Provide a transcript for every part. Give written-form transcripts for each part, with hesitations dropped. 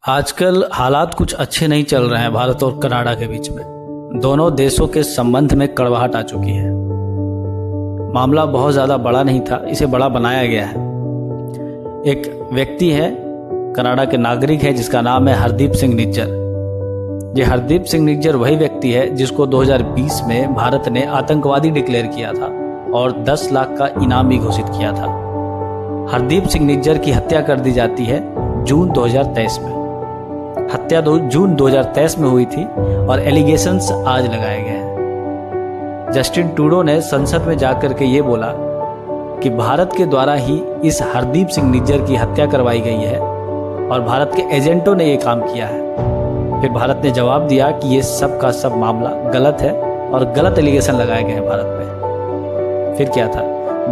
आजकल हालात कुछ अच्छे नहीं चल रहे हैं भारत और कनाडा के बीच में। दोनों देशों के संबंध में कड़वाहट आ चुकी है। मामला बहुत ज़्यादा बड़ा नहीं था, इसे बड़ा बनाया गया है। एक व्यक्ति है, कनाडा के नागरिक है, जिसका नाम है हरदीप सिंह निज्जर। ये हरदीप सिंह निज्जर वही व्यक्ति है जिसको 2020 में भारत ने आतंकवादी डिक्लेयर किया था और 10 लाख का इनाम भी घोषित किया था। हरदीप सिंह निज्जर की हत्या कर दी जाती है जून 2023 में। हत्या जून 2023 में हुई थी और एलिगेशंस आज लगाए गए हैं। जस्टिन ट्रूडो ने संसद में जाकर के ये बोला कि भारत के द्वारा ही इस हरदीप सिंह निज्जर की हत्या करवाई गई है और भारत के एजेंटों ने ये काम किया है। फिर भारत ने जवाब दिया कि ये सब का सब मामला गलत है और गलत एलिगेशन लगाए गए हैं भारत पे। फिर क्या था,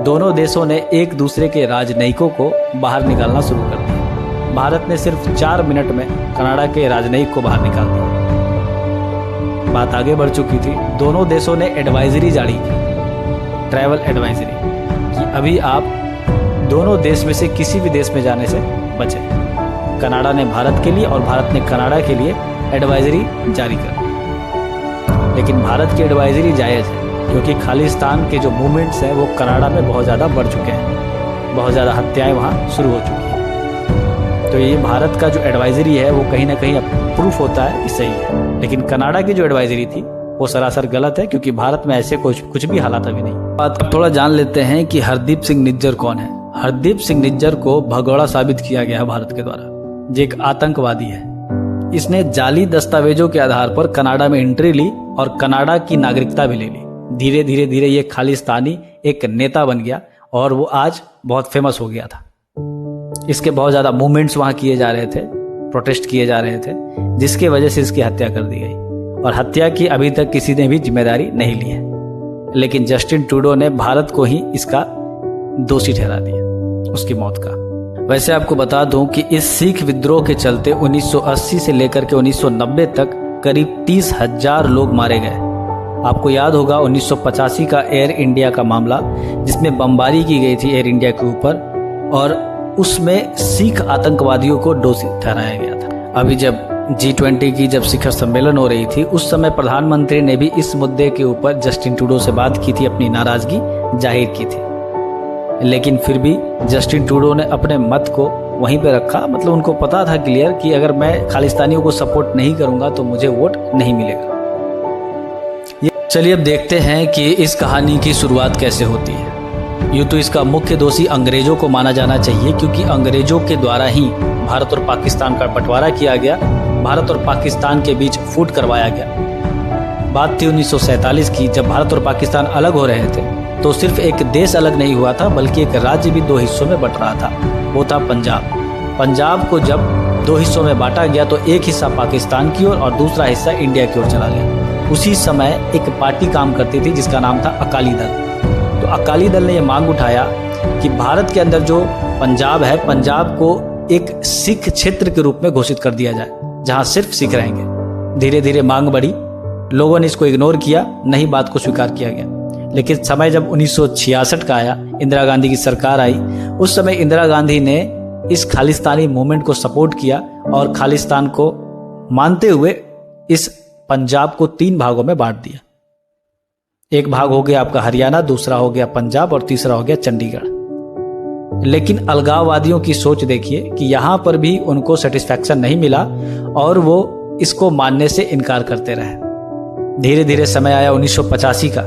दोनों देशों ने एक दूसरे के राजनयिकों को बाहर निकालना शुरू कर दिया। भारत ने सिर्फ 4 मिनट में कनाडा के राजनयिक को बाहर निकाल दिया। बात आगे बढ़ चुकी थी। दोनों देशों ने एडवाइजरी जारी की, ट्रैवल एडवाइजरी, कि अभी आप दोनों देश में से किसी भी देश में जाने से बचें। कनाडा ने भारत के लिए और भारत ने कनाडा के लिए एडवाइजरी जारी कर दी। लेकिन भारत की एडवाइजरी जायज़ है क्योंकि खालिस्तान के जो मूवमेंट्स हैं वो कनाडा में बहुत ज़्यादा बढ़ चुके हैं। बहुत ज़्यादा हत्याएं वहाँ शुरू हो चुकी हैं। तो ये भारत का जो एडवाइजरी है वो कहीं ना कहीं अब प्रूफ होता है कि सही है। लेकिन कनाडा की जो एडवाइजरी थी वो सरासर गलत है क्योंकि भारत में ऐसे कुछ भी हालात अभी नहीं। बात अब थोड़ा जान लेते हैं कि हरदीप सिंह निज्जर कौन है। हरदीप सिंह निज्जर को भगोड़ा साबित किया गया है भारत के द्वारा। ये एक आतंकवादी है। इसने जाली दस्तावेजों के आधार पर कनाडा में एंट्री ली और कनाडा की नागरिकता भी ले ली। धीरे धीरे ये खालिस्तानी एक नेता बन गया और वो आज बहुत फेमस हो गया था। इसके बहुत ज़्यादा मूवमेंट्स वहाँ किए जा रहे थे, प्रोटेस्ट किए जा रहे थे, जिसके वजह से इसकी हत्या कर दी गई। और हत्या की अभी तक किसी ने भी जिम्मेदारी नहीं ली है। लेकिन जस्टिन ट्रूडो ने भारत को ही इसका दोषी ठहरा दिया उसकी मौत का। वैसे आपको बता दूं कि इस सिख विद्रोह के चलते 1980 से लेकर के 1990 तक करीब 30,000 लोग मारे गए। आपको याद होगा 1985 का एयर इंडिया का मामला, जिसमें बमबारी की गई थी एयर इंडिया के ऊपर और उसमें सिख आतंकवादियों को दोषी ठहराया गया था। अभी जब G20 की जब शिखर सम्मेलन हो रही थी, उस समय प्रधानमंत्री ने भी इस मुद्दे के ऊपर जस्टिन ट्रूडो से बात की थी, अपनी नाराजगी जाहिर की थी। लेकिन फिर भी जस्टिन ट्रूडो ने अपने मत को वहीं पे रखा। मतलब उनको पता था क्लियर कि अगर मैं खालिस्तानियों को सपोर्ट नहीं करूंगा तो मुझे वोट नहीं मिलेगा। चलिए अब देखते हैं कि इस कहानी की शुरुआत कैसे होती है। यूँ तो इसका मुख्य दोषी अंग्रेजों को माना जाना चाहिए क्योंकि अंग्रेजों के द्वारा ही भारत और पाकिस्तान का बंटवारा किया गया, भारत और पाकिस्तान के बीच फूट करवाया गया। बात थी 1947 की, जब भारत और पाकिस्तान अलग हो रहे थे तो सिर्फ एक देश अलग नहीं हुआ था बल्कि एक राज्य भी 2 हिस्सों में बंट रहा था। वो था पंजाब। पंजाब को जब 2 हिस्सों में बांटा गया तो एक हिस्सा पाकिस्तान की ओर और दूसरा हिस्सा इंडिया की ओर चला गया। उसी समय एक पार्टी काम करती थी जिसका नाम था अकाली दल। तो अकाली दल ने यह मांग उठाया कि भारत के अंदर जो पंजाब है, पंजाब को एक सिख क्षेत्र के रूप में घोषित कर दिया जाए जहां सिर्फ सिख रहेंगे। धीरे धीरे मांग बढ़ी, लोगों ने इसको इग्नोर किया, नहीं बात को स्वीकार किया गया। लेकिन समय जब 1966 का आया, इंदिरा गांधी की सरकार आई, उस समय इंदिरा गांधी ने इस खालिस्तानी मूवमेंट को सपोर्ट किया और खालिस्तान को मानते हुए इस पंजाब को 3 भागों में बांट दिया। एक भाग हो गया आपका हरियाणा, दूसरा हो गया पंजाब और तीसरा हो गया चंडीगढ़। लेकिन अलगाववादियों की सोच देखिए कि यहां पर भी उनको सेटिस्फैक्शन नहीं मिला और वो इसको मानने से इनकार करते रहे। धीरे धीरे समय आया 1985 का,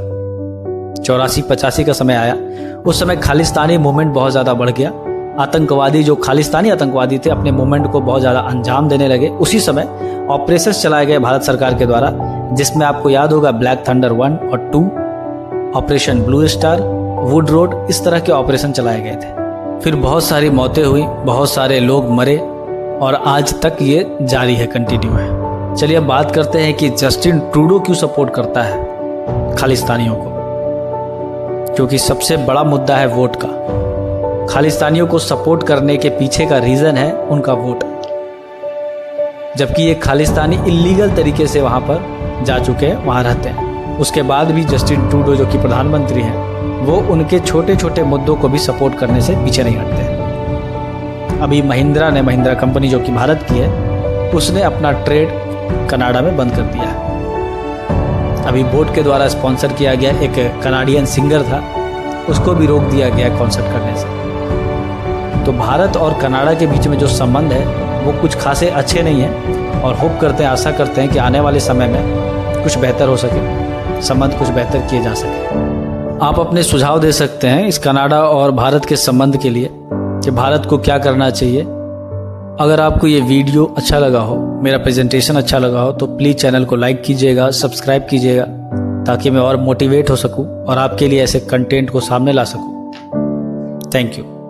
84-85 का समय आया। उस समय खालिस्तानी मूवमेंट बहुत ज़्यादा बढ़ गया। आतंकवादी जो खालिस्तानी आतंकवादी थे अपने मूवमेंट को बहुत ज़्यादा अंजाम देने लगे। उसी समय ऑपरेशन चलाए गए भारत सरकार के द्वारा, जिसमें आपको याद होगा ब्लैक थंडर 1 और 2, operation blue star, would road, इस तरह के ऑपरेशन चलाए गए थे। फिर बहुत सारी मौतें हुई, बहुत सारे लोग मरे और आज तक ये जारी है, कंटिन्यू है। चलिए अब बात करते हैं कि जस्टिन ट्रूडो क्यों सपोर्ट करता है खालिस्तानियों को, क्योंकि सबसे बड़ा मुद्दा है वोट का। खालिस्तानियों को सपोर्ट करने के पीछे का रीज़न है उनका वोट। जबकि ये खालिस्तानी इलीगल तरीके से वहाँ पर जा चुके हैं, वहाँ रहते हैं। उसके बाद भी जस्टिन ट्रूडो जो कि प्रधानमंत्री हैं, वो उनके छोटे छोटे मुद्दों को भी सपोर्ट करने से पीछे नहीं हटते हैं। अभी महिंद्रा कंपनी जो कि भारत की है, उसने अपना ट्रेड कनाडा में बंद कर दिया है। अभी बोट के द्वारा स्पॉन्सर किया गया एक कनाडियन सिंगर था, उसको भी रोक दिया गया कॉन्सर्ट करने से। तो भारत और कनाडा के बीच में जो संबंध है वो कुछ खासे अच्छे नहीं हैं, और होप करते हैं, आशा करते हैं कि आने वाले समय में कुछ बेहतर हो सके, संबंध कुछ बेहतर किए जा सके। आप अपने सुझाव दे सकते हैं इस कनाडा और भारत के संबंध के लिए कि भारत को क्या करना चाहिए। अगर आपको ये वीडियो अच्छा लगा हो, मेरा प्रेजेंटेशन अच्छा लगा हो, तो प्लीज़ चैनल को लाइक कीजिएगा, सब्सक्राइब कीजिएगा, ताकि मैं और मोटिवेट हो सकूं और आपके लिए ऐसे कंटेंट को सामने ला सकूं। Thank you.